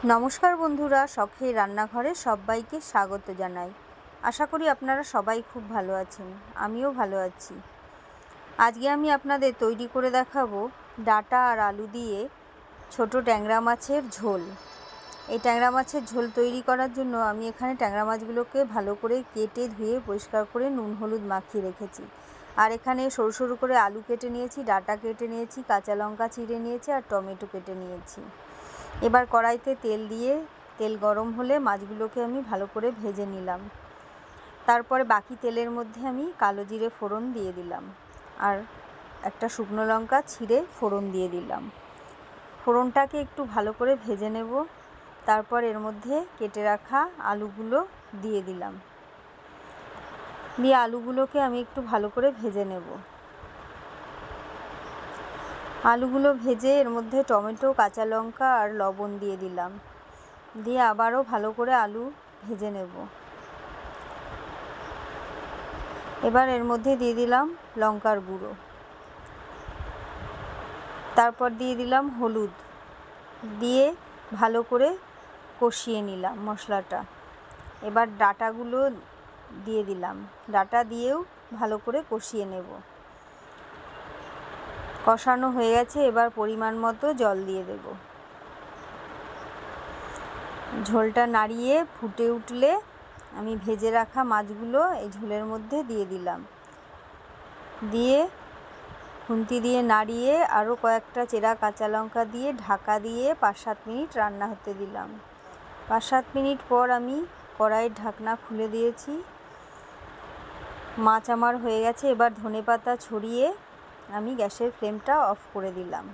নমস্কার বন্ধুরা, শখের রান্নাঘরে সবাইকে স্বাগত জানাই। আশা করি আপনারা সবাই খুব ভালো আছেন, আমিও ভালো আছি। আজকে আমি আপনাদের তৈরি করে দেখাবো ডাঁটা আর আলু দিয়ে ছোট ট্যাংরা মাছের ঝোল। এই ট্যাংরা মাছের ঝোল তৈরি করার জন্য আমি এখানে ট্যাংরা মাছগুলোকে ভালো করে কেটে ধুয়ে পরিষ্কার করে নুন হলুদ মাখিয়ে রেখেছি। আর এখানে সরু সরু করে আলু কেটে নিয়েছি, ডাঁটা কেটে নিয়েছি, কাঁচা লঙ্কা চিড়ে নিয়েছি আর টমেটো কেটে নিয়েছি। এবার কড়াইতে তেল দিয়ে তেল গরম হলে মাছগুলোকে আমি ভালো করে ভেজে নিলাম। তারপরে বাকি তেলের মধ্যে আমি কালো জিরে ফোড়ন দিয়ে দিলাম আর একটা শুকনো লঙ্কা ছিঁড়ে ফোড়ন দিয়ে দিলাম। ফোড়নটাকে একটু ভালো করে ভেজে নেব। তারপর এর মধ্যে কেটে রাখা আলুগুলো দিয়ে দিলাম, দিয়ে আলুগুলোকে আমি একটু ভালো করে ভেজে নেব। আলুগুলো ভেজে এর মধ্যে টমেটো, কাঁচা লঙ্কা আর লবণ দিয়ে দিলাম, দিয়ে আবারও ভালো করে আলু ভেজে নেব। এবার এর মধ্যে দিয়ে দিলাম লঙ্কার গুঁড়ো, তারপর দিয়ে দিলাম হলুদ, দিয়ে ভালো করে কষিয়ে নিলাম মশলাটা। এবার ডাঁটাগুলো দিয়ে দিলাম, ডাঁটা দিয়েও ভালো করে কষিয়ে নেব। কষানো হয়ে গেছে, এবার পরিমাণ মতো জল দিয়ে দেব। ঝোলটা নাড়িয়ে ফুটে উঠলে আমি ভেজে রাখা মাছগুলো এই ঝোলের মধ্যে দিয়ে দিলাম, দিয়ে খুন্তি দিয়ে নাড়িয়ে আরও কয়েকটা চেরা কাঁচা লঙ্কা দিয়ে ঢাকা দিয়ে 5-7 মিনিট রান্না হতে দিলাম। 5-7 মিনিট পর আমি কড়াইয়ের ঢাকনা খুলে দিয়েছি। মাছ আমার হয়ে গেছে। এবার ধনেপাতা ছড়িয়ে আমি গ্যাসের ফ্লেমটা অফ করে দিলাম।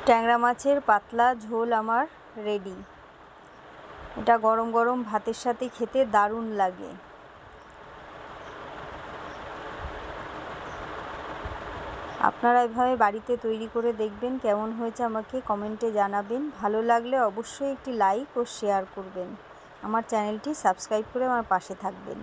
ট্যাংরা মাছের পাতলা ঝোল আমার রেডি। এটা গরম গরম ভাতের সাথে খেতে দারুণ লাগে। আপনারা এভাবে বাড়িতে তৈরি করে দেখবেন, কেমন হয়েছে আমাকে কমেন্টে জানাবেন। ভালো লাগলে অবশ্যই একটি লাইক ও শেয়ার করবেন। আমার চ্যানেলটি সাবস্ক্রাইব করে আমার পাশে থাকবেন।